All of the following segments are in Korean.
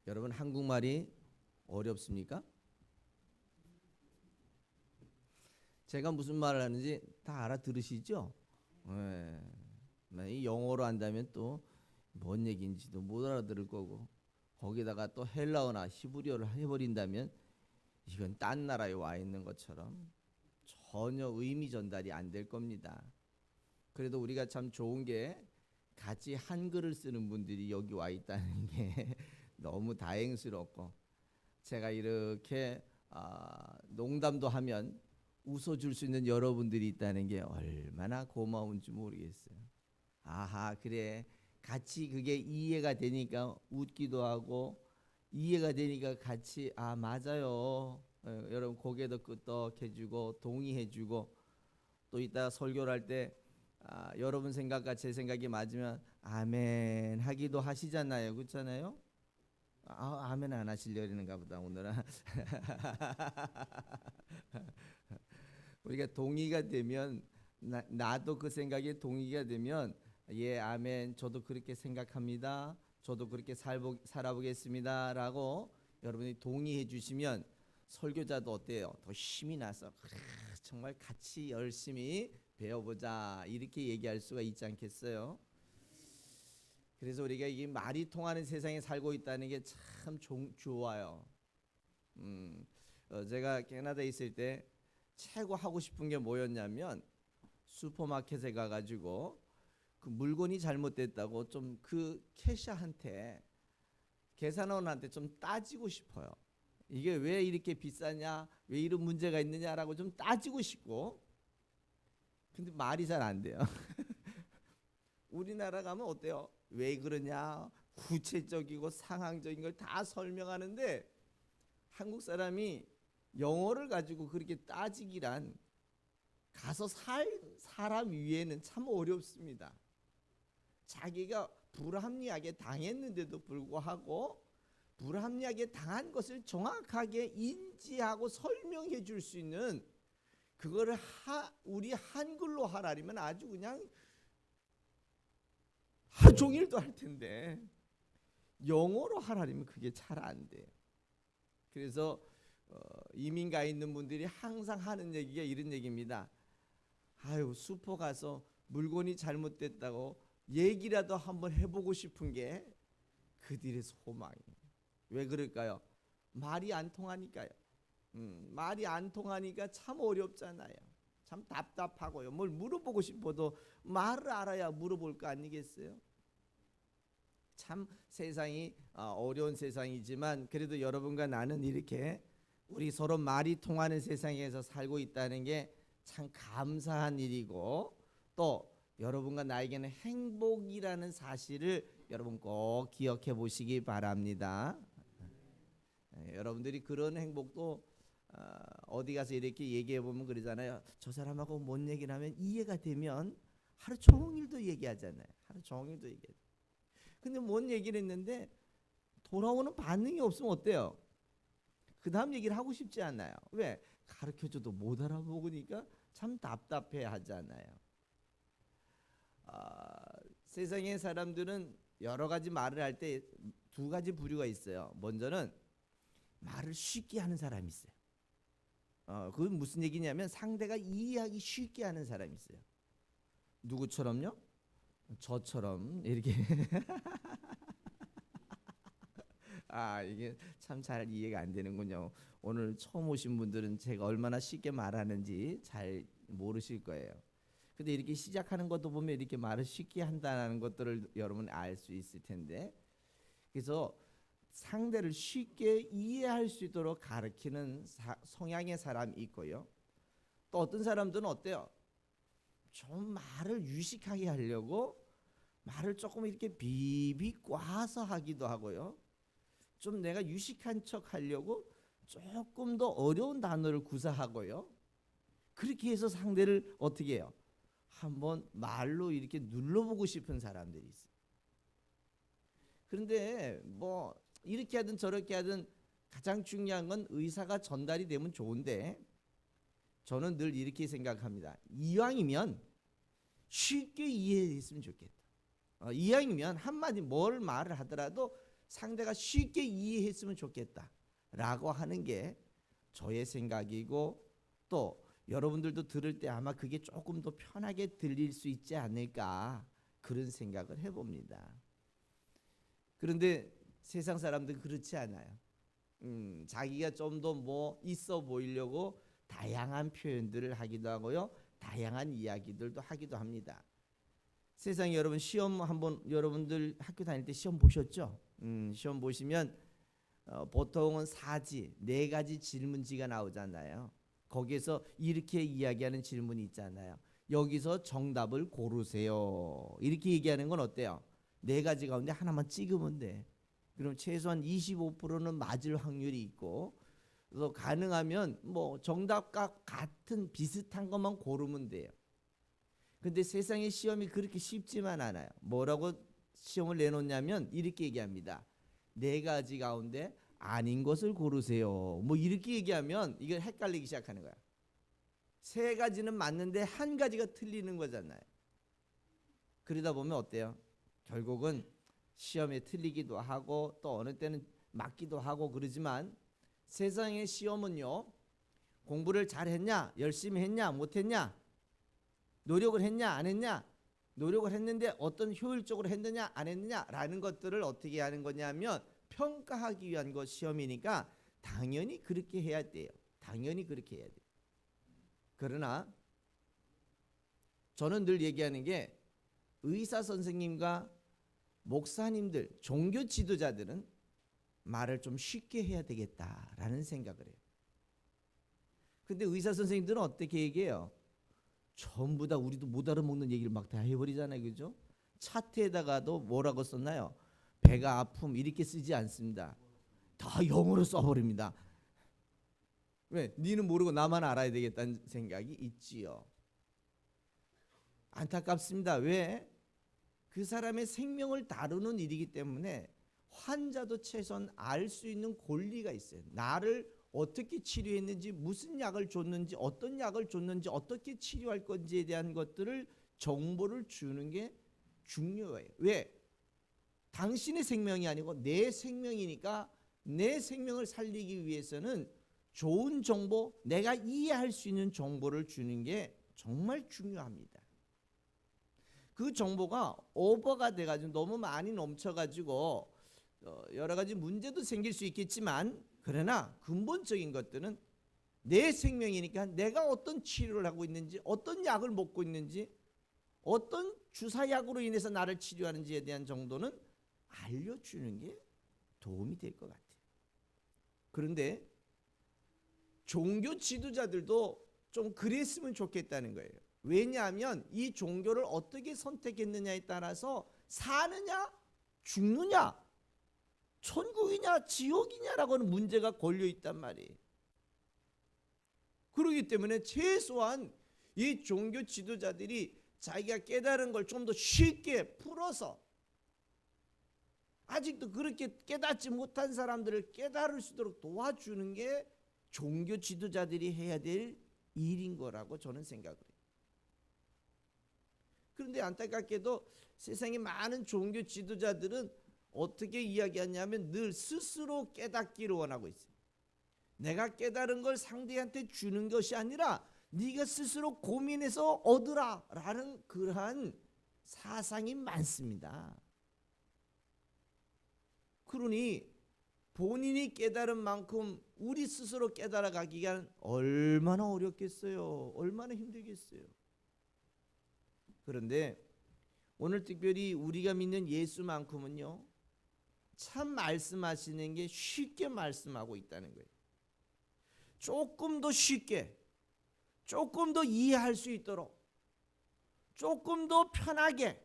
여러분 한국말이 어렵습니까? 제가 무슨 말을 하는지 다 알아들으시죠? 네. 이 영어로 한다면 또 뭔 얘기인지도 못 알아들을 거고 거기다가 또 헬라어나 히브리어를 해버린다면 이건 딴 나라에 와 있는 것처럼 전혀 의미 전달이 안 될 겁니다. 그래도 우리가 참 좋은 게 같이 한글을 쓰는 분들이 여기 와 있다는 게 너무 다행스럽고 제가 이렇게 농담도 하면 웃어줄 수 있는 여러분들이 있다는 게 얼마나 고마운지 모르겠어요. 아하, 그래, 같이 그게 이해가 되니까 웃기도 하고 이해가 되니까 같이 맞아요. 여러분 고개도 끄덕해주고 동의해주고 또 이따 설교를 할 때 여러분 생각과 제 생각이 맞으면 아멘 하기도 하시잖아요. 그렇잖아요? 아멘 안 하시려는가 보다 오늘은. 우리가 동의가 되면 나도 그 생각에 동의가 되면 예 아멘 저도 그렇게 생각합니다. 저도 그렇게 살아보겠습니다 라고 여러분이 동의해 주시면 설교자도 어때요? 더 힘이 나서 정말 같이 열심히 배워보자 이렇게 얘기할 수가 있지 않겠어요? 그래서 우리가 이 말이 통하는 세상에 살고 있다는 게 참 좋아요. 제가 캐나다에 있을 때 최고 하고 싶은 게 뭐였냐면 슈퍼마켓에 가가지고 그 물건이 잘못됐다고 좀 그 캐셔한테 계산원한테 좀 따지고 싶어요. 이게 왜 이렇게 비싸냐, 왜 이런 문제가 있느냐라고 좀 따지고 싶고, 근데 말이 잘 안 돼요. 우리나라 가면 어때요? 왜 그러냐, 구체적이고 상황적인 걸 다 설명하는데 한국 사람이 영어를 가지고 그렇게 따지기란 가서 살 사람 위에는 참 어렵습니다. 자기가 불합리하게 당했는데도 불구하고 불합리하게 당한 것을 정확하게 인지하고 설명해 줄 수 있는 그거를 우리 한글로 하라면 아주 그냥 하루 종일도 할 텐데 영어로 하라면 그게 잘 안 돼요. 그래서 이민 가 있는 분들이 항상 하는 얘기가 이런 얘기입니다. 아유 슈퍼 가서 물건이 잘못됐다고 얘기라도 한번 해보고 싶은 게 그들의 소망이에요. 왜 그럴까요? 말이 안 통하니까요. 말이 안 통하니까 참 어렵잖아요. 참 답답하고요. 뭘 물어보고 싶어도 말을 알아야 물어볼 거 아니겠어요? 참 세상이 어려운 세상이지만 그래도 여러분과 나는 이렇게 우리 서로 말이 통하는 세상에서 살고 있다는 게 참 감사한 일이고 또 여러분과 나에게는 행복이라는 사실을 여러분 꼭 기억해 보시기 바랍니다. 여러분들이 그런 행복도 어디 가서 이렇게 얘기해 보면 그러잖아요. 저 사람하고 뭔 얘기를 하면 이해가 되면 하루 종일도 얘기하잖아요. 하루 종일도 얘기해. 근데 뭔 얘기를 했는데 돌아오는 반응이 없으면 어때요? 그 다음 얘기를 하고 싶지 않아요. 왜? 가르쳐줘도 못 알아보니까 참 답답해 하잖아요. 세상의 사람들은 여러 가지 말을 할 때 두 가지 부류가 있어요. 먼저는 말을 쉽게 하는 사람이 있어요. 그건 무슨 얘기냐면 상대가 이해하기 쉽게 하는 사람이 있어요. 누구처럼요? 저처럼 이렇게 이게 참 잘 이해가 안 되는군요. 오늘 처음 오신 분들은 제가 얼마나 쉽게 말하는지 잘 모르실 거예요. 근데 이렇게 시작하는 것도 보면 이렇게 말을 쉽게 한다는 것들을 여러분 알 수 있을 텐데 그래서 상대를 쉽게 이해할 수 있도록 가르치는 성향의 사람이 있고요. 또 어떤 사람들은 어때요? 좀 말을 유식하게 하려고 말을 조금 이렇게 비비 꽈서 하기도 하고요. 좀 내가 유식한 척 하려고 조금 더 어려운 단어를 구사하고요. 그렇게 해서 상대를 어떻게 해요? 한번 말로 이렇게 눌러보고 싶은 사람들이 있어요. 그런데 뭐 이렇게 하든 저렇게 하든 가장 중요한 건 의사가 전달이 되면 좋은데 저는 늘 이렇게 생각합니다. 이왕이면 쉽게 이해했으면 좋겠다. 이왕이면 한마디 뭘 말을 하더라도 상대가 쉽게 이해했으면 좋겠다라고 하는 게 저의 생각이고, 또 여러분들도 들을 때 아마 그게 조금 더 편하게 들릴 수 있지 않을까, 그런 생각을 해봅니다. 그런데 세상 사람들은 그렇지 않아요. 자기가 좀 더 뭐 있어 보이려고 다양한 표현들을 하기도 하고요, 다양한 이야기들도 하기도 합니다. 세상에 여러분 시험 한번, 여러분들 학교 다닐 때 시험 보셨죠? 시험 보시면 보통은 사지, 4가지 질문지가 나오잖아요. 거기에서 이렇게 이야기하는 질문이 있잖아요. 여기서 정답을 고르세요. 이렇게 얘기하는 건 어때요? 4가지 가운데 하나만 찍으면 돼. 그럼 최소한 25%는 맞을 확률이 있고, 그래서 가능하면 뭐 정답과 같은 비슷한 것만 고르면 돼요. 근데 세상의 시험이 그렇게 쉽지만 않아요. 뭐라고 시험을 내놓냐면 이렇게 얘기합니다. 4가지 가운데 아닌 것을 고르세요. 뭐 이렇게 얘기하면 이걸 헷갈리기 시작하는 거야. 3가지는 맞는데 1가지가 틀리는 거잖아요. 그러다 보면 어때요? 결국은 시험에 틀리기도 하고, 또 어느 때는 맞기도 하고 그러지만, 세상의 시험은요, 공부를 잘했냐, 열심히 했냐, 못했냐, 노력을 했냐, 안 했냐, 노력을 했는데 어떤 효율적으로 했느냐, 안 했느냐라는 것들을 어떻게 하는 거냐면 평가하기 위한 것, 시험이니까 당연히 그렇게 해야 돼요. 당연히 그렇게 해야 돼요. 그러나 저는 늘 얘기하는 게, 의사 선생님과 목사님들, 종교 지도자들은 말을 좀 쉽게 해야 되겠다라는 생각을 해요. 근데 의사 선생님들은 어떻게 얘기해요? 전부 다 우리도 못 알아먹는 얘기를 막 다 해버리잖아요, 그죠? 차트에다가도 뭐라고 썼나요? 배가 아픔 이렇게 쓰지 않습니다. 다 영어로 써버립니다. 왜? 니는 모르고 나만 알아야 되겠다는 생각이 있지요. 안타깝습니다. 왜? 그 사람의 생명을 다루는 일이기 때문에 환자도 최소한 알 수 있는 권리가 있어요. 나를 어떻게 치료했는지, 무슨 약을 줬는지, 어떤 약을 줬는지, 어떻게 치료할 건지에 대한 것들을 정보를 주는 게 중요해요. 왜? 당신의 생명이 아니고 내 생명이니까, 내 생명을 살리기 위해서는 좋은 정보, 내가 이해할 수 있는 정보를 주는 게 정말 중요합니다. 그 정보가 오버가 돼가지고 너무 많이 넘쳐가지고 여러 가지 문제도 생길 수 있겠지만, 그러나 근본적인 것들은 내 생명이니까 내가 어떤 치료를 하고 있는지, 어떤 약을 먹고 있는지, 어떤 주사약으로 인해서 나를 치료하는지에 대한 정도는 알려주는 게 도움이 될 것 같아요. 그런데 종교 지도자들도 좀 그랬으면 좋겠다는 거예요. 왜냐하면 이 종교를 어떻게 선택했느냐에 따라서 사느냐 죽느냐, 천국이냐 지옥이냐라고 하는 문제가 걸려 있단 말이에요. 그렇기 때문에 최소한 이 종교 지도자들이 자기가 깨달은 걸 좀 더 쉽게 풀어서, 아직도 그렇게 깨닫지 못한 사람들을 깨달을 수 있도록 도와주는 게 종교 지도자들이 해야 될 일인 거라고 저는 생각을 해요. 그런데 안타깝게도 세상에 많은 종교 지도자들은 어떻게 이야기하냐면 늘 스스로 깨닫기를 원하고 있어요. 내가 깨달은 걸 상대한테 주는 것이 아니라 네가 스스로 고민해서 얻으라 라는 그러한 사상이 많습니다. 그러니 본인이 깨달은 만큼 우리 스스로 깨달아가기가 얼마나 어렵겠어요. 얼마나 힘들겠어요. 그런데 오늘 특별히 우리가 믿는 예수만큼은요, 참 말씀하시는 게 쉽게 말씀하고 있다는 거예요. 조금 더 쉽게, 조금 더 이해할 수 있도록, 조금 더 편하게,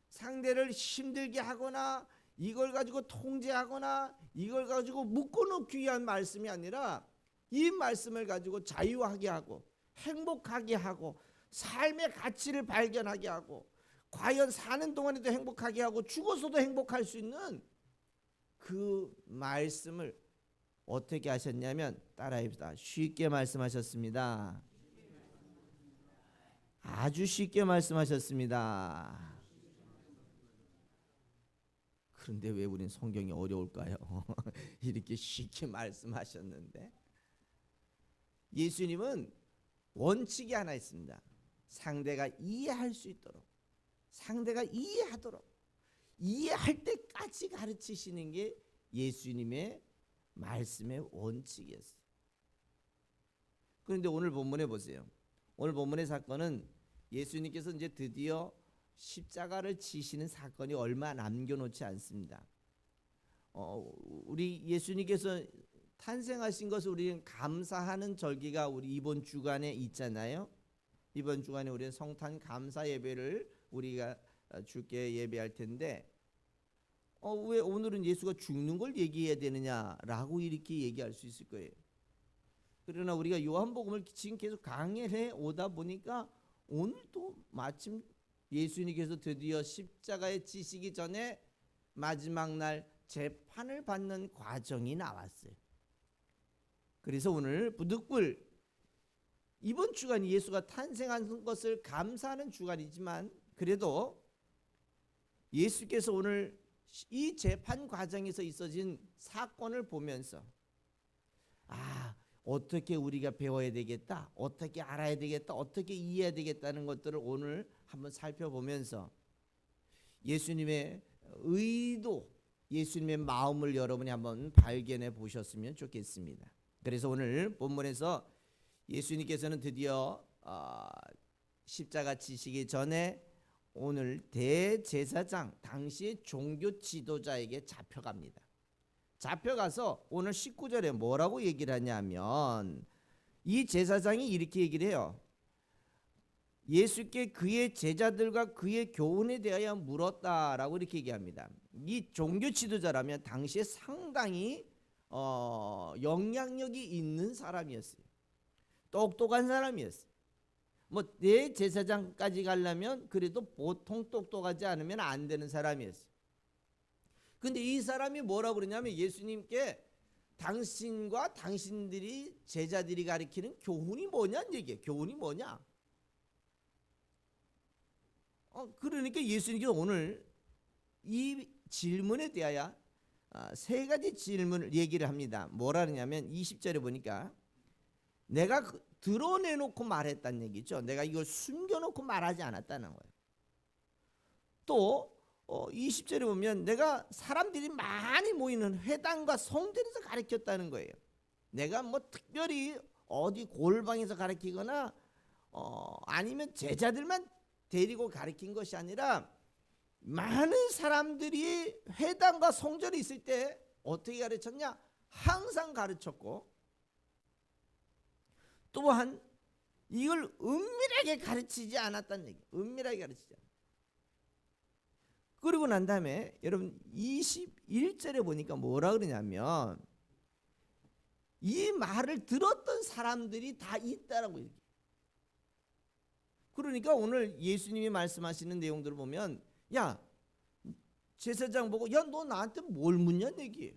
상대를 힘들게 하거나 이걸 가지고 통제하거나 이걸 가지고 묶어놓기 위한 말씀이 아니라, 이 말씀을 가지고 자유하게 하고 행복하게 하고 삶의 가치를 발견하게 하고, 과연 사는 동안에도 행복하게 하고 죽어서도 행복할 수 있는 그 말씀을 어떻게 하셨냐면, 따라해봅시다. 쉽게 말씀하셨습니다. 아주 쉽게 말씀하셨습니다. 그런데 왜 우린 성경이 어려울까요? 이렇게 쉽게 말씀하셨는데 예수님은 원칙이 하나 있습니다. 상대가 이해할 수 있도록, 상대가 이해하도록, 이해할 때까지 가르치시는 게 예수님의 말씀의 원칙이었어요. 그런데 오늘 본문에 보세요. 오늘 본문의 사건은 예수님께서 이제 드디어 십자가를 지시는 사건이 얼마 남겨놓지 않습니다. 우리 예수님께서 탄생하신 것을 우리는 감사하는 절기가 우리 이번 주간에 있잖아요. 이번 주간에 우리는 성탄 감사 예배를 우리가 주께 예배할 텐데 왜 오늘은 예수가 죽는 걸 얘기해야 되느냐라고 이렇게 얘기할 수 있을 거예요. 그러나 우리가 요한복음을 지금 계속 강해해 오다 보니까 오늘도 마침 예수님께서 드디어 십자가에 지시기 전에 마지막 날 재판을 받는 과정이 나왔어요. 그래서 오늘 부득불 이번 주간이 예수가 탄생한 것을 감사하는 주간이지만 그래도 예수께서 오늘 이 재판 과정에서 있어진 사건을 보면서 어떻게 우리가 배워야 되겠다, 어떻게 알아야 되겠다, 어떻게 이해해야 되겠다는 것들을 오늘 한번 살펴보면서 예수님의 의도, 예수님의 마음을 여러분이 한번 발견해 보셨으면 좋겠습니다. 그래서 오늘 본문에서 예수님께서는 드디어 십자가 지시기 전에 오늘 대제사장, 당시의 종교 지도자에게 잡혀갑니다. 잡혀가서 오늘 19절에 뭐라고 얘기를 하냐면 이 제사장이 이렇게 얘기를 해요. 예수께 그의 제자들과 그의 교훈에 대하여 물었다라고 이렇게 얘기합니다. 이 종교 지도자라면 당시에 상당히 영향력이 있는 사람이었어요. 똑똑한 사람이었어요. 뭐 대제사장까지 가려면 그래도 보통 똑똑하지 않으면 안 되는 사람이었어요. 근데 이 사람이 뭐라고 그러냐면 예수님께 당신과 당신들이 제자들이 가르치는 교훈이 뭐냐는 얘기예요. 교훈이 뭐냐? 그러니까 예수님께서 오늘 이 질문에 대하여 세 가지 질문을 얘기를 합니다. 뭐라 그러냐면 20절에 보니까 내가 드러내놓고 말했다는 얘기죠. 내가 이걸 숨겨놓고 말하지 않았다는 거예요. 또 20절에 보면 내가 사람들이 많이 모이는 회당과 성전에서 가르쳤다는 거예요. 내가 뭐 특별히 어디 골방에서 가르치거나 아니면 제자들만 데리고 가르친 것이 아니라 많은 사람들이 회당과 성전에 있을 때 어떻게 가르쳤냐? 항상 가르쳤고 또한 이걸 은밀하게 가르치지 않았다는 얘기. 은밀하게 가르치지 않았다. 그리고 난 다음에 여러분 21절에 보니까 뭐라 그러냐면 이 말을 들었던 사람들이 다 있다라고 얘기해요. 그러니까 오늘 예수님이 말씀하시는 내용들을 보면 야 제사장 보고 야 너 나한테 뭘 묻냐는 얘기예요.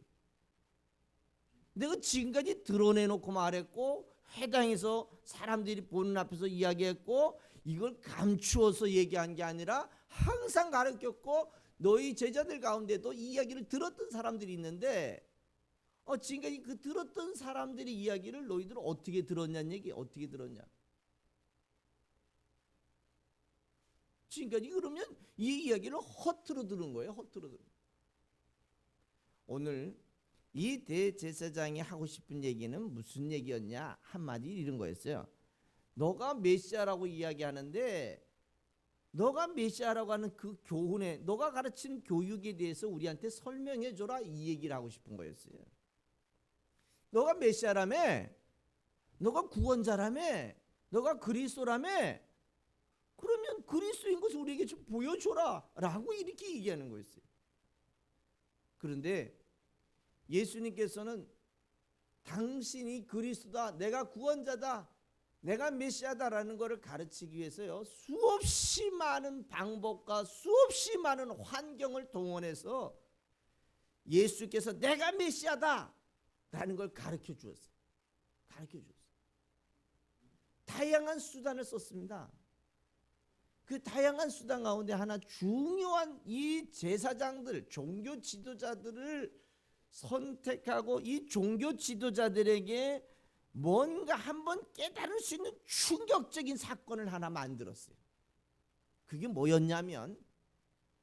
내가 지금까지 드러내놓고 말했고 회당에서 사람들이 보는 앞에서 이야기했고 이걸 감추어서 얘기한 게 아니라 항상 가르쳤고 너희 제자들 가운데도 이 이야기를 들었던 사람들이 있는데 지금까지 그 들었던 사람들의 이야기를 너희들 어떻게 들었냐는 얘기. 어떻게 들었냐. 지금까지 그러면 이 이야기를 허투루 들은 거예요. 허투루 들은. 오늘 이 대제사장이 하고 싶은 얘기는 무슨 얘기였냐? 한마디 이런 거였어요. 너가 메시아라고 이야기하는데 너가 메시아라고 하는 그 교훈에 너가 가르치는 교육에 대해서 우리한테 설명해 줘라 이 얘기를 하고 싶은 거였어요. 너가 메시아라며? 너가 구원자라며? 너가 그리스도라며? 그러면 그리스도인 것을 우리에게 좀 보여줘라 라고 이렇게 얘기하는 거였어요. 그런데 예수님께서는 당신이 그리스도다, 내가 구원자다, 내가 메시아다라는 것을 가르치기 위해서요 수없이 많은 방법과 수없이 많은 환경을 동원해서 예수께서 내가 메시아다라는 걸 가르쳐 주었어요. 가르쳐 주었어요. 다양한 수단을 썼습니다. 그 다양한 수단 가운데 하나 중요한 이 제사장들, 종교 지도자들을 선택하고 이 종교 지도자들에게 뭔가 한번 깨달을 수 있는 충격적인 사건을 하나 만들었어요. 그게 뭐였냐면,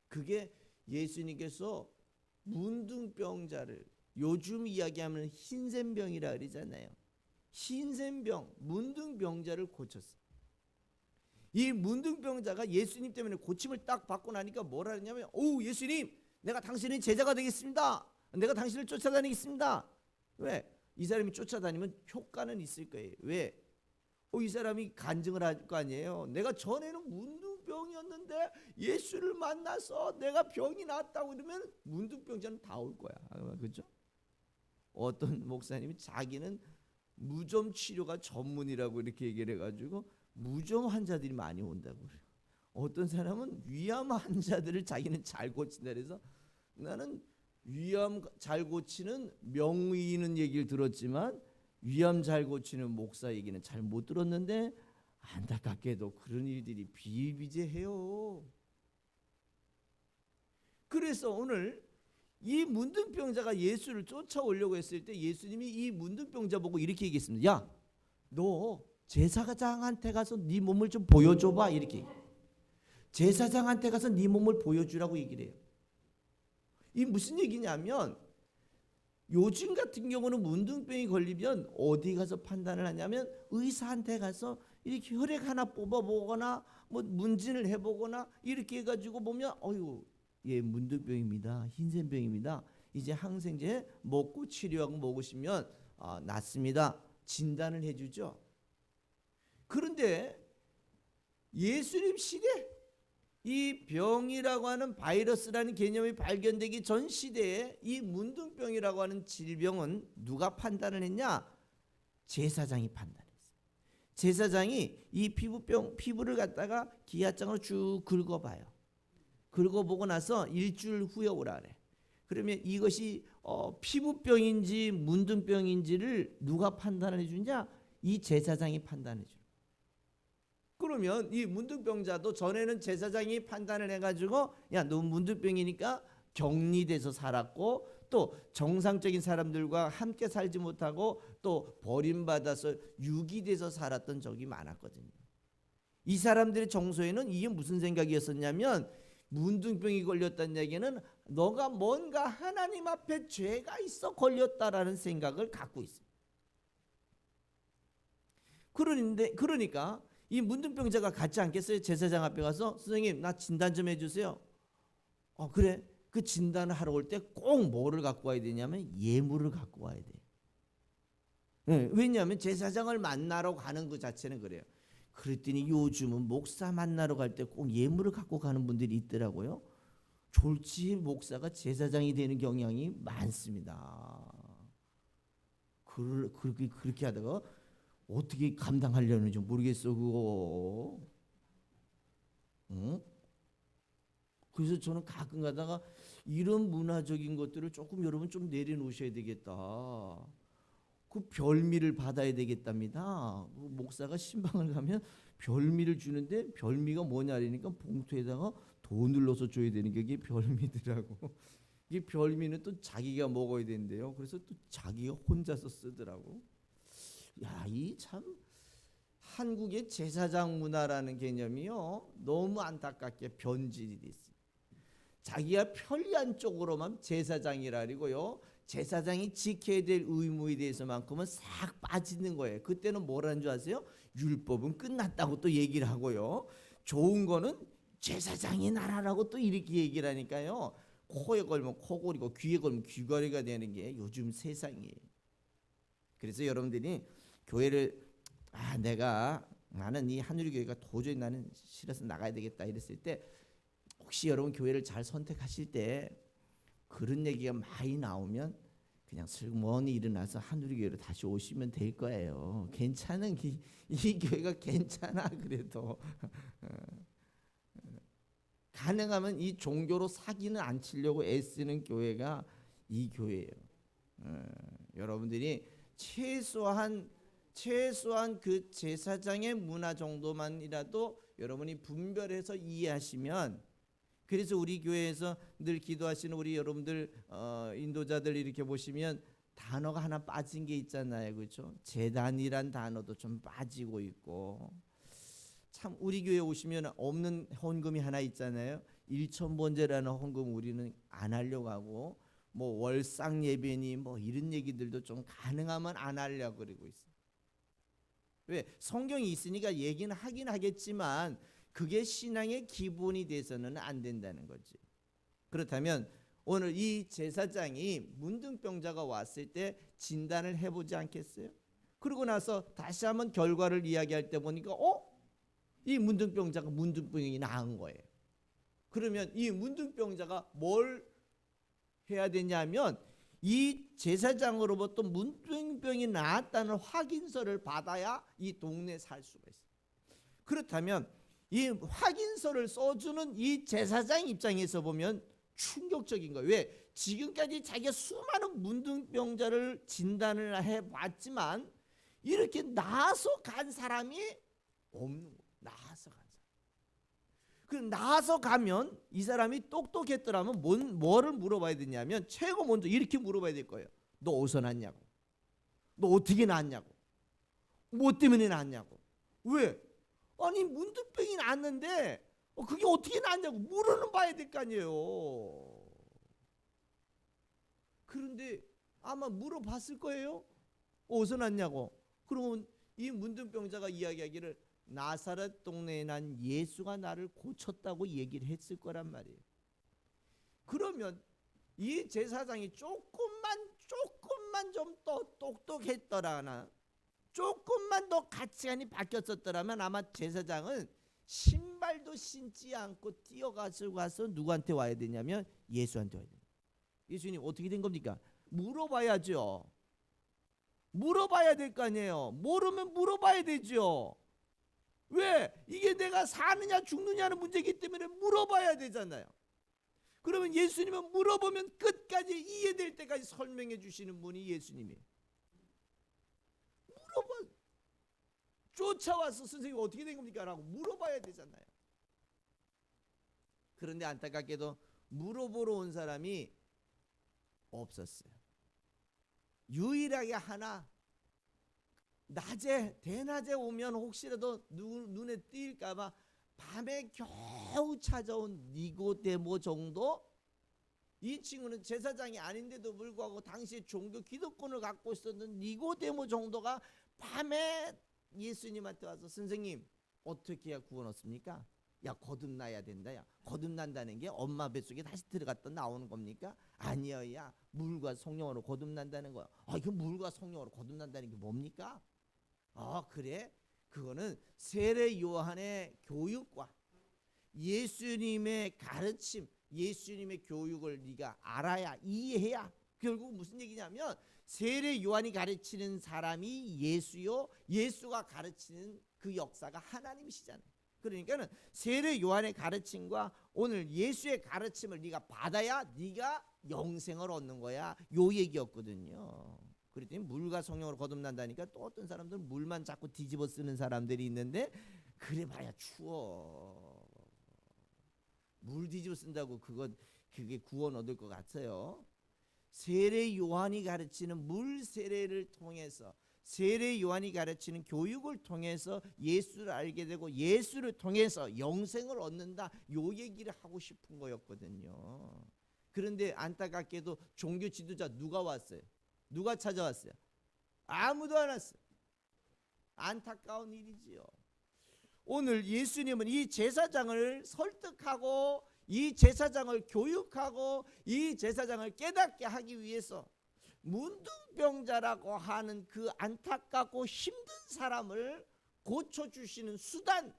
그게 예수님께서 문둥병자를, 요즘 이야기하면 흰센병이라 그러잖아요. 흰센병, 문둥병자를 고쳤어요. 이 문둥병자가 예수님 때문에 고침을 딱 받고 나니까 뭐라 그러냐면, 오 예수님, 내가 당신의 제자가 되겠습니다. 내가 당신을 쫓아다니겠습니다. 왜? 이 사람이 쫓아다니면 효과는 있을 거예요. 왜? 이 사람이 간증을 할 거 아니에요. 내가 전에는 문둥병이었는데 예수를 만나서 내가 병이 났다고 그러면 문둥병자는 다 올 거야. 그렇죠? 어떤 목사님이 자기는 무좀 치료가 전문이라고 이렇게 얘기를 해가지고 무좀 환자들이 많이 온다고 그래요. 어떤 사람은 위암 환자들을 자기는 잘 고친다 그래서, 나는 위암 잘 고치는 명의는 얘기를 들었지만 위암 잘 고치는 목사 얘기는 잘 못 들었는데, 안타깝게도 그런 일들이 비일비재해요. 그래서 오늘 이 문둥병자가 예수를 쫓아오려고 했을 때 예수님이 이 문둥병자 보고 이렇게 얘기했습니다. 야, 너 제사장한테 가서 네 몸을 좀 보여줘봐. 이렇게 제사장한테 가서 네 몸을 보여주라고 얘기를 해요. 이 무슨 얘기냐면, 요즘 같은 경우는 문둥병이 걸리면 어디 가서 판단을 하냐면 의사한테 가서 이렇게 혈액 하나 뽑아보거나 뭐 문진을 해보거나 이렇게 해가지고 보면 어유 예 문둥병입니다, 흰센병입니다, 이제 항생제 먹고 치료하고 먹으시면 낫습니다, 진단을 해주죠. 그런데 예수님 시대, 이 병이라고 하는 바이러스라는 개념이 발견되기 전 시대에 이 문둥병이라고 하는 질병은 누가 판단을 했냐? 제사장이 판단했어요. 제사장이 이 피부를 갖다가 기하장으로 쭉 긁어봐요. 긁어보고 나서 일주일 후에 오라 그래. 그러면 이것이 피부병인지 문둥병인지를 누가 판단해 주냐? 이 제사장이 판단해 줘. 그러면 이 문둥병자도 전에는 제사장이 판단을 해가지고, 야, 너 문둥병이니까 격리돼서 살았고, 또 정상적인 사람들과 함께 살지 못하고 또 버림받아서 유기돼서 살았던 적이 많았거든요. 이 사람들의 정서에는 이게 무슨 생각이었었냐면, 문둥병이 걸렸다는 얘기는 너가 뭔가 하나님 앞에 죄가 있어 걸렸다라는 생각을 갖고 있어요. 그러니까 이 문둥병자가 같지 않겠어요? 제사장 앞에 가서, 선생님 나 진단 좀 해주세요. 그래. 그 진단을 하러 올 때 꼭 뭐를 갖고 와야 되냐면 예물을 갖고 와야 돼. 네, 왜냐하면 제사장을 만나러 가는 그 자체는 그래요. 그랬더니 요즘은 목사 만나러 갈 때 꼭 예물을 갖고 가는 분들이 있더라고요. 졸지 목사가 제사장이 되는 경향이 많습니다. 그렇게 하다가 어떻게 감당하려는지 모르겠어 그거. 응? 그래서 저는 가끔 가다가 이런 문화적인 것들을 조금 여러분 좀 내려놓으셔야 되겠다. 그 별미를 받아야 되겠답니다. 목사가 신방을 가면 별미를 주는데 별미가 뭐냐 그러니까 봉투에다가 돈을 넣어서 줘야 되는 게 이게 별미더라고. 이 별미는 또 자기가 먹어야 된대요. 그래서 또 자기가 혼자서 쓰더라고. 야, 이 참 한국의 제사장 문화라는 개념이요, 너무 안타깝게 변질이 됐어요. 자기가 편리한 쪽으로만 제사장이라 그러고요, 제사장이 지켜야 될 의무에 대해서만큼은 싹 빠지는 거예요. 그때는 뭐라는 줄 아세요? 율법은 끝났다고 또 얘기를 하고요, 좋은 거는 제사장이 나라라고 또 이렇게 얘기를 하니까요, 코에 걸면 코골이고 귀에 걸면 귀걸이가 되는 게 요즘 세상이에요. 그래서 여러분들이 교회를 나는 이 한유리교회가 도저히 나는 싫어서 나가야 되겠다 이랬을 때, 혹시 여러분 교회를 잘 선택하실 때 그런 얘기가 많이 나오면 그냥 슬그머니 일어나서 한유리교회로 다시 오시면 될 거예요. 괜찮은 이 교회가 괜찮아. 그래도 가능하면 이 종교로 사기는 안 치려고 애쓰는 교회가 이 교회예요. 여러분들이 최소한 최소한 그 제사장의 문화 정도만이라도 여러분이 분별해서 이해하시면, 그래서 우리 교회에서 늘 기도하시는 우리 여러분들 인도자들 이렇게 보시면 단어가 하나 빠진 게 있잖아요. 그렇죠? 제단이란 단어도 좀 빠지고 있고, 참 우리 교회 오시면 없는 헌금이 하나 있잖아요. 일천번제라는 헌금 우리는 안 하려고 하고, 뭐 월상 예배니 뭐 이런 얘기들도 좀 가능하면 안 하려고 그러고 있어요. 왜? 성경이 있으니까 얘기는 하긴 하겠지만 그게 신앙의 기본이 돼서는 안 된다는 거지. 그렇다면 오늘 이 제사장이 문둥병자가 왔을 때 진단을 해보지 않겠어요? 그러고 나서 다시 한번 결과를 이야기할 때 보니까 이 문둥병자가 문둥병이 나은 거예요. 그러면 이 문둥병자가 뭘 해야 되냐면 이 제사장으로부터 문둥병이 나았다는 확인서를 받아야 이 동네에 살 수가 있어요. 그렇다면 이 확인서를 써주는 이 제사장 입장에서 보면 충격적인 거예요. 왜? 지금까지 자기가 수많은 문둥병자를 진단을 해봤지만 이렇게 나아서 간 사람이 없는 거예요. 나아서 간 사람. 그 나아서 가면 이 사람이 똑똑했더라면 뭐를 물어봐야 되냐면 최고 먼저 이렇게 물어봐야 될 거예요. 너 어디서 났냐고. 너 어떻게 났냐고. 뭐 때문에 났냐고. 왜? 아니 문둥병이 났는데 그게 어떻게 났냐고 물어는 봐야 될 거 아니에요. 그런데 아마 물어봤을 거예요. 어디서 났냐고. 그러면 이 문둥병자가 이야기하기를 나사렛 동네에 난 예수가 나를 고쳤다고 얘기를 했을 거란 말이에요. 그러면 이 제사장이 조금만 좀 더 똑똑했더라나, 조금만 더 가치관이 바뀌었었더라면 아마 제사장은 신발도 신지 않고 뛰어가지고 가서 누구한테 와야 되냐면 예수한테 와야 됩니다. 예수님 어떻게 된 겁니까? 물어봐야죠. 물어봐야 될 거 아니에요. 모르면 물어봐야 되죠. 왜? 이게 내가 사느냐 죽느냐는 문제이기 때문에 물어봐야 되잖아요. 그러면 예수님은 물어보면 끝까지 이해될 때까지 설명해 주시는 분이 예수님이에요. 물어봐. 쫓아와서 선생님 어떻게 된 겁니까? 라고 물어봐야 되잖아요. 그런데 안타깝게도 물어보러 온 사람이 없었어요. 유일하게 하나, 대낮에 오면 혹시라도 눈에 띌까봐 밤에 겨우 찾아온 니고데모 정도. 이 친구는 제사장이 아닌데도 불구하고 당시에 종교 기득권을 갖고 있었던 니고데모 정도가 밤에 예수님한테 와서 선생님 어떻게 해야 구원 얻습니까? 야 거듭나야 된다. 야 거듭난다는 게 엄마 뱃속에 다시 들어갔다 나오는 겁니까? 아니요. 야 물과 성령으로 거듭난다는 거야. 그 물과 성령으로 거듭난다는 게 뭡니까? 그래? 그거는 세례 요한의 교육과 예수님의 가르침, 예수님의 교육을 네가 알아야, 이해해야. 결국 무슨 얘기냐면 세례 요한이 가르치는 사람이 예수요, 예수가 가르치는 그 역사가 하나님이시잖아요. 그러니까는 세례 요한의 가르침과 오늘 예수의 가르침을 네가 받아야 네가 영생을 얻는 거야. 요 얘기였거든요. 그랬더니 물과 성령으로 거듭난다니까 또 어떤 사람들은 물만 자꾸 뒤집어 쓰는 사람들이 있는데 그래봐야 추워. 물 뒤집어 쓴다고 그게 구원 얻을 것 같아요? 세례 요한이 가르치는 물 세례를 통해서, 세례 요한이 가르치는 교육을 통해서 예수를 알게 되고 예수를 통해서 영생을 얻는다. 요 얘기를 하고 싶은 거였거든요. 그런데 안타깝게도 종교 지도자 누가 왔어요? 누가 찾아왔어요? 아무도 안 왔어요. 안타까운 일이지요. 오늘 예수님은 이 제사장을 설득하고 이 제사장을 교육하고 이 제사장을 깨닫게 하기 위해서 문둥병자라고 하는 그 안타깝고 힘든 사람을 고쳐주시는 수단을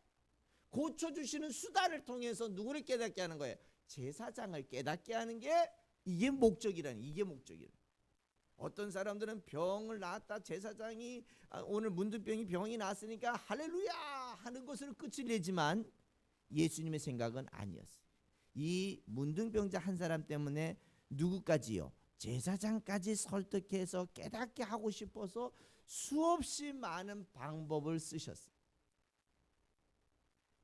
통해서 누구를 깨닫게 하는 거예요? 제사장을 깨닫게 하는 게 이게 목적이라는. 어떤 사람들은 병을 낳았다, 제사장이 오늘 문둥병이 병이 났으니까 할렐루야 하는 것으로 끝을 내지만 예수님의 생각은 아니었어요. 이 문둥병자 한 사람 때문에 누구까지요? 제사장까지 설득해서 깨닫게 하고 싶어서 수없이 많은 방법을 쓰셨어요.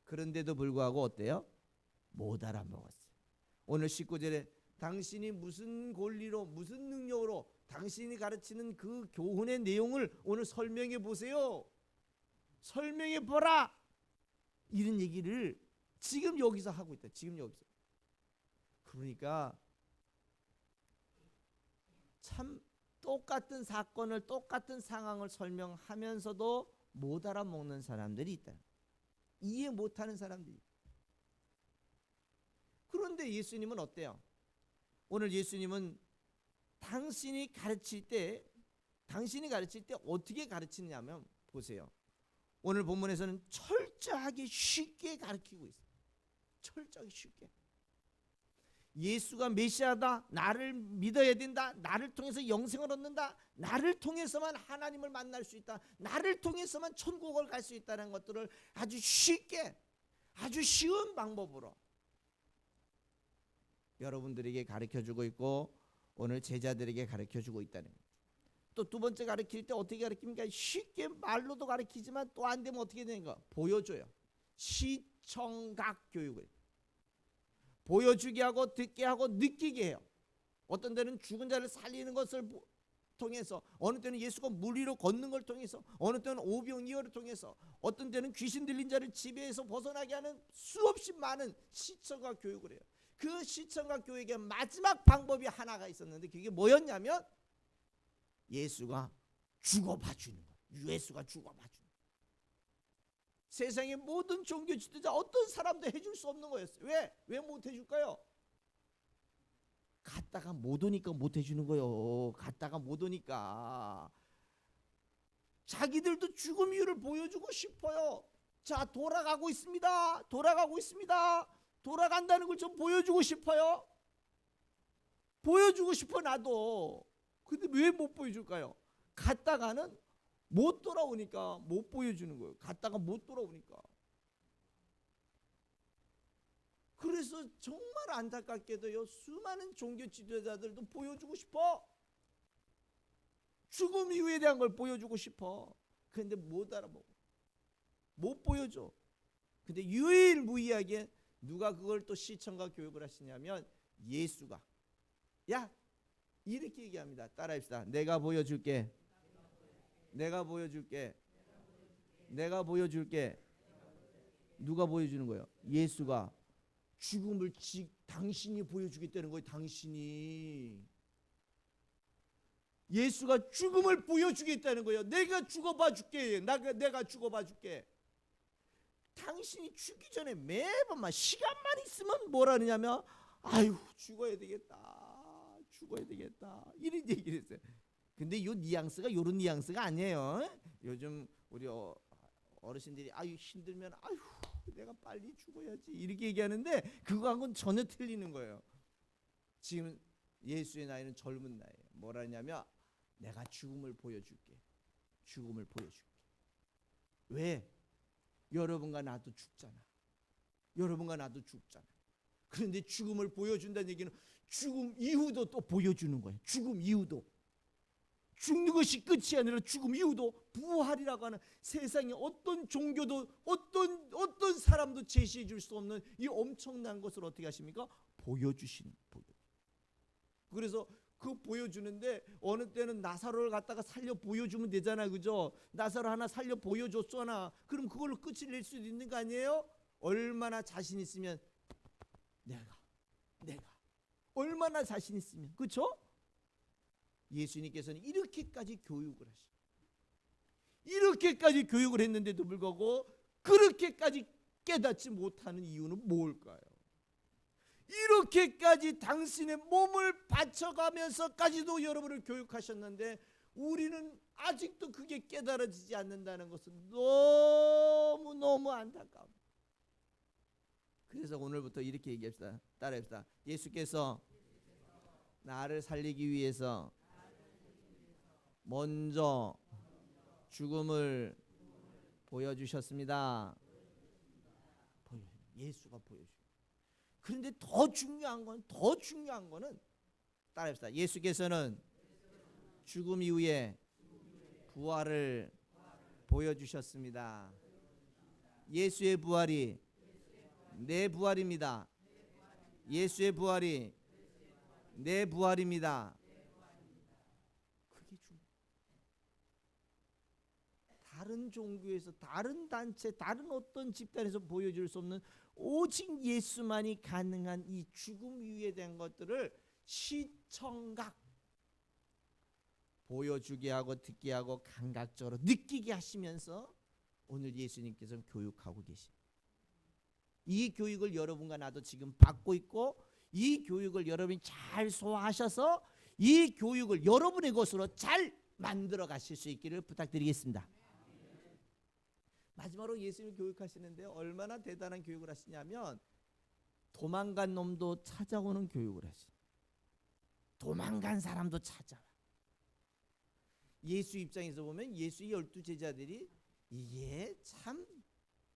그런데도 불구하고 어때요? 못 알아먹었어요. 오늘 19절에 당신이 무슨 권리로 무슨 능력으로 당신이 가르치는 그 교훈의 내용을 오늘 설명해 보세요. 설명해 보라. 이런 얘기를 지금 여기서 하고 있다. 지금 여기서. 그러니까 참 똑같은 사건을 똑같은 상황을 설명하면서도 못 알아먹는 사람들이 있다. 이해 못하는 사람들이 있다. 그런데 예수님은 어때요? 오늘 예수님은 당신이 가르칠 때 어떻게 가르치느냐면 보세요. 오늘 본문에서는 철저하게 쉽게 가르치고 있어요. 철저하게 쉽게. 예수가 메시아다. 나를 믿어야 된다. 나를 통해서 영생을 얻는다. 나를 통해서만 하나님을 만날 수 있다. 나를 통해서만 천국을 갈 수 있다는 것들을 아주 쉽게, 아주 쉬운 방법으로 여러분들에게 가르쳐주고 있고 오늘 제자들에게 가르쳐주고 있다는 거예요. 또 두 번째 가르칠 때 어떻게 가르칩니까? 쉽게 말로도 가르치지만 또 안 되면 어떻게 되는가? 보여줘요. 시청각 교육을 보여주게 하고 듣게 하고 느끼게 해요. 어떤 때는 죽은 자를 살리는 것을 통해서, 어느 때는 예수가 물 위로 걷는 걸 통해서, 어느 때는 오병이어를 통해서, 어떤 때는 귀신 들린 자를 지배에서 벗어나게 하는 수없이 많은 시청각 교육을 해요. 그 시청각 교육의 마지막 방법이 하나가 있었는데 그게 뭐였냐면 예수가 죽어봐 주는 거예요. 예수가 죽어봐 주는 거예요. 세상의 모든 종교 지도자 어떤 사람도 해줄 수 없는 거였어요. 왜 못 해줄까요? 갔다가 못 오니까 못 해주는 거예요. 갔다가 못 오니까. 자기들도 죽음 이유를 보여주고 싶어요. 자, 돌아가고 있습니다. 돌아가고 있습니다. 돌아간다는 걸 좀 보여주고 싶어요. 보여주고 싶어 나도. 근데 왜 못 보여줄까요? 갔다가는 못 돌아오니까 못 보여주는 거예요. 갔다가 못 돌아오니까. 그래서 정말 안타깝게도요, 수많은 종교 지도자들도 보여주고 싶어. 죽음 이후에 대한 걸 보여주고 싶어. 그런데 못 알아보고 못 보여줘. 근데 유일무이하게 누가 그걸 또 시청각 교육을 하시냐면 예수가. 야, 이렇게 얘기합니다. 따라합시다. 내가 보여줄게. 내가 보여줄게. 내가 보여줄게. 누가 보여주는 거예요? 예수가. 죽음을 당신이 보여주겠다는 거예요. 당신이. 예수가 죽음을 보여주겠다는 거예요. 내가 죽어봐 줄게. 내가 죽어봐 줄게. 당신이 죽기 전에 매번 시간만 있으면 뭐라 하느냐면 아유 죽어야 되겠다. 죽어야 되겠다. 이런 얘기를 했어요. 근데 요 뉘앙스가 요런 뉘앙스가 아니에요. 요즘 우리 어르신들이 아유 힘들면 아유 내가 빨리 죽어야지 이렇게 얘기하는데 그거하고는 전혀 틀리는 거예요. 지금 예수의 나이는 젊은 나이에요. 뭐라 하냐면 내가 죽음을 보여줄게. 죽음을 보여줄게. 왜? 여러분과 나도 죽잖아. 여러분과 나도 죽잖아. 그런데 죽음을 보여준다는 얘기는 죽음 이후도 또 보여주는 거예요. 죽음 이후도. 죽는 것이 끝이 아니라 죽음 이후도 부활이라고 하는 세상에 어떤 종교도 어떤 사람도 제시해 줄 수 없는 이 엄청난 것을 어떻게 하십니까? 보여주시는 거예요. 그래서 그 보여주는데 어느 때는 나사로를 갖다가 살려 보여주면 되잖아, 그죠? 나사로 하나 살려 보여줬잖아. 그럼 그걸로 끝을 낼 수도 있는 거 아니에요? 얼마나 자신 있으면 내가 얼마나 자신 있으면, 그렇죠? 예수님께서는 이렇게까지 교육을 하시고 이렇게까지 교육을 했는데도 불구하고 그렇게까지 깨닫지 못하는 이유는 뭘까요? 이렇게까지 당신의 몸을 바쳐가면서까지도 여러분을 교육하셨는데 우리는 아직도 그게 깨달아지지 않는다는 것은 너무너무 안타까워. 그래서 오늘부터 이렇게 얘기합시다. 따라합시다. 예수께서 나를 살리기 위해서 먼저 죽음을 보여주셨습니다. 예수가 보여주셨습니다. 그런데 더 중요한 거는 따라합시다. 예수께서는 죽음 이후에 부활을 보여주셨습니다. 예수의 부활이 내 부활입니다. 예수의 부활이 내 부활입니다. 그게 다른 종교에서, 다른 단체, 다른 어떤 집단에서 보여줄 수 없는 오직 예수만이 가능한 이 죽음 이후에 대한 것들을 시청각 보여주게 하고 듣게 하고 감각적으로 느끼게 하시면서 오늘 예수님께서는 교육하고 계십니다. 이 교육을 여러분과 나도 지금 받고 있고, 이 교육을 여러분이 잘 소화하셔서 이 교육을 여러분의 것으로 잘 만들어 가실 수 있기를 부탁드리겠습니다. 마지막으로 예수님을 교육하시는데 얼마나 대단한 교육을 하시냐면 도망간 놈도 찾아오는 교육을 하시죠. 도망간 사람도 찾아와. 예수 입장에서 보면 예수의 12 제자들이 이게 참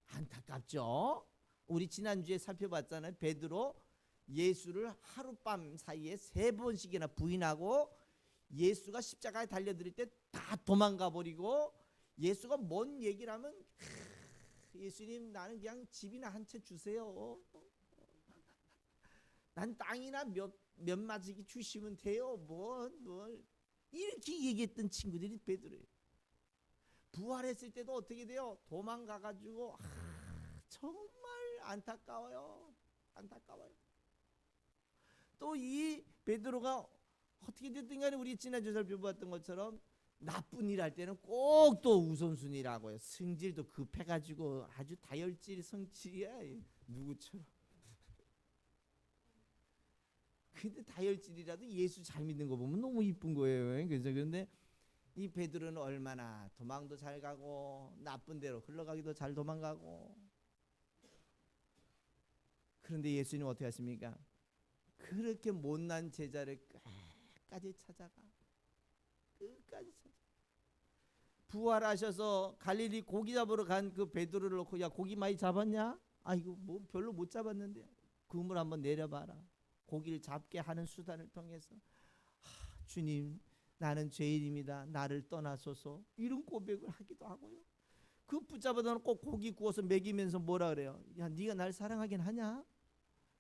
안타깝죠. 우리 지난주에 살펴봤잖아요. 베드로 예수를 하룻밤 사이에 3번씩이나 부인하고 예수가 십자가에 달려드릴 때 다 도망가 버리고, 예수가 뭔 얘기를 하면 예수님 나는 그냥 집이나 한 채 주세요. 난 땅이나 몇 마지기 주시면 돼요. 뭘 이렇게 얘기했던 친구들이 베드로예요. 부활했을 때도 어떻게 돼요? 도망가가지고 정말 안타까워요. 또 이 베드로가 어떻게 됐든 간에 우리 지난주 살펴봤던 것처럼 나쁜 일 할 때는 꼭 또 우선순위라고요. 성질도 급해가지고 아주 다혈질 성질이야. 누구처럼. 근데 다혈질이라도 예수 잘 믿는 거 보면 너무 이쁜 거예요. 그런데 이 베드로는 얼마나 도망도 잘 가고 나쁜 데로 흘러가기도 잘 도망가고. 그런데 예수님 어떻게 하십니까? 그렇게 못난 제자를 끝까지 찾아가. 부활하셔서 갈릴리 고기 잡으러 간 그 베드로를 놓고 야 고기 많이 잡았냐? 이거 뭐 별로 못 잡았는데 그물 한번 내려봐라. 고기를 잡게 하는 수단을 통해서 주님 나는 죄인입니다. 나를 떠나소서. 이런 고백을 하기도 하고요. 그 붙잡아다 놓고 고기 구워서 먹이면서 뭐라 그래요? 야 네가 날 사랑하긴 하냐?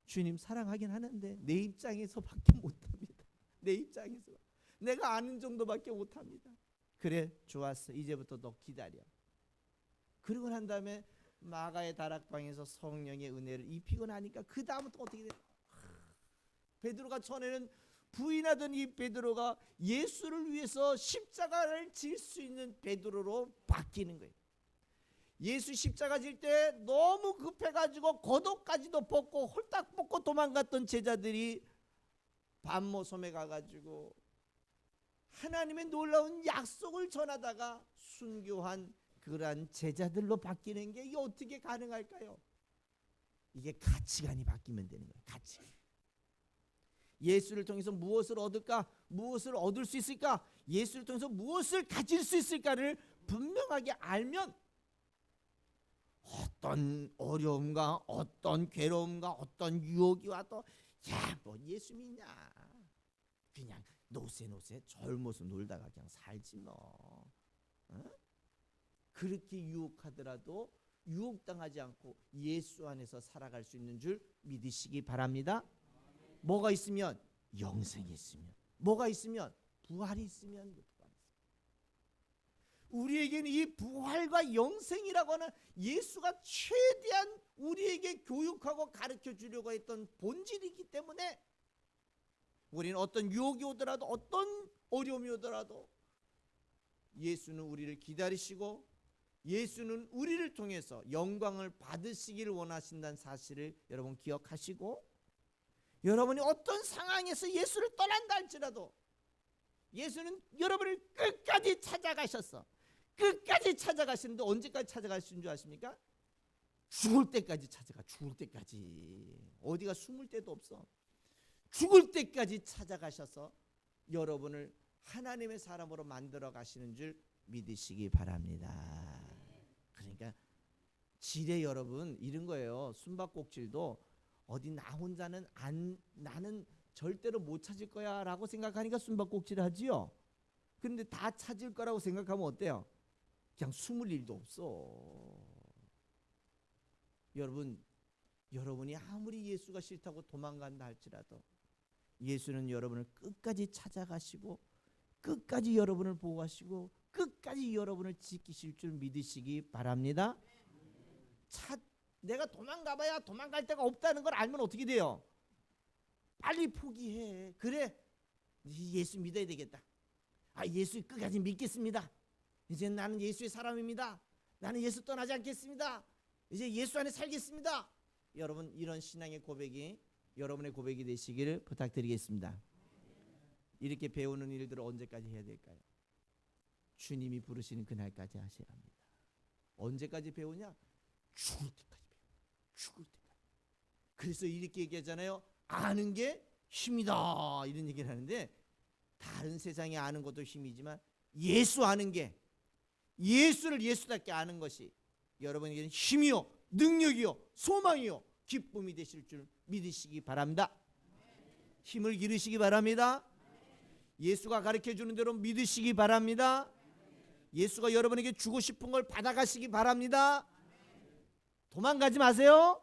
주님 사랑하긴 하는데 내 입장에서밖에 못합니다. 내 입장에서 내가 아는 정도밖에 못합니다. 그래 좋았어. 이제부터 너 기다려. 그러고 난 다음에 마가의 다락방에서 성령의 은혜를 입히고 나니까 그 다음부터 어떻게 돼요? 베드로가 전에는 부인하던 이 베드로가 예수를 위해서 십자가를 질 수 있는 베드로로 바뀌는 거예요. 예수 십자가 질 때 너무 급해가지고 겉옷까지도 벗고 홀딱 벗고 도망갔던 제자들이 밤모섬에 가가지고 하나님의 놀라운 약속을 전하다가 순교한 그러한 제자들로 바뀌는 게 이게 어떻게 가능할까요? 이게 가치관이 바뀌면 되는 거예요. 가치관. 예수를 통해서 무엇을 얻을까? 무엇을 얻을 수 있을까? 예수를 통해서 무엇을 가질 수 있을까를 분명하게 알면 어떤 어려움과 어떤 괴로움과 어떤 유혹이 와도 야, 뭐 예수 믿냐? 그냥 노세 젊어서 놀다가 그냥 살지 뭐. 그렇게 유혹하더라도 유혹당하지 않고 예수 안에서 살아갈 수 있는 줄 믿으시기 바랍니다. 뭐가 있으면? 영생이 있으면. 뭐가 있으면? 부활이 있으면. 우리에게는 이 부활과 영생이라고 하는 예수가 최대한 우리에게 교육하고 가르쳐 주려고 했던 본질이기 때문에 우리는 어떤 유혹이 오더라도 어떤 어려움이 오더라도 예수는 우리를 기다리시고 예수는 우리를 통해서 영광을 받으시기를 원하신다는 사실을 여러분 기억하시고, 여러분이 어떤 상황에서 예수를 떠난다 할지라도 예수는 여러분을 끝까지 찾아가셨어. 끝까지 찾아가시는데 언제까지 찾아가시는 줄 아십니까? 죽을 때까지 찾아가. 죽을 때까지. 어디가 숨을 데도 없어. 죽을 때까지 찾아가셔서 여러분을 하나님의 사람으로 만들어 가시는 줄 믿으시기 바랍니다. 그러니까 질의 여러분 이런 거예요. 숨바꼭질도 어디 나 혼자는 나는 절대로 못 찾을 거야 라고 생각하니까 숨바꼭질을 하지요. 그런데 다 찾을 거라고 생각하면 어때요? 그냥 숨을 일도 없어. 여러분이 아무리 예수가 싫다고 도망간다 할지라도 예수는 여러분을 끝까지 찾아가시고 끝까지 여러분을 보호하시고 끝까지 여러분을 지키실 줄 믿으시기 바랍니다. 내가 도망가봐야 도망갈 데가 없다는 걸 알면 어떻게 돼요? 빨리 포기해. 그래, 예수 믿어야 되겠다. 예수 끝까지 믿겠습니다. 이제 나는 예수의 사람입니다. 나는 예수 떠나지 않겠습니다. 이제 예수 안에 살겠습니다. 여러분, 이런 신앙의 고백이 여러분의 고백이 되시기를 부탁드리겠습니다. 이렇게 배우는 일들을 언제까지 해야 될까요? 주님이 부르시는 그날까지 하셔야 합니다. 언제까지 배우냐? 죽을 때까지 배워. 죽을 때까지. 그래서 이렇게 얘기하잖아요. 아는 게 힘이다 이런 얘기를 하는데, 다른 세상에 아는 것도 힘이지만 예수 아는 게, 예수를 예수답게 아는 것이 여러분에게는 힘이요 능력이요 소망이요 기쁨이 되실 줄 믿으시기 바랍니다. 힘을 기르시기 바랍니다. 예수가 가르쳐주는 대로 믿으시기 바랍니다. 예수가 여러분에게 주고 싶은 걸 받아가시기 바랍니다. 도망가지 마세요.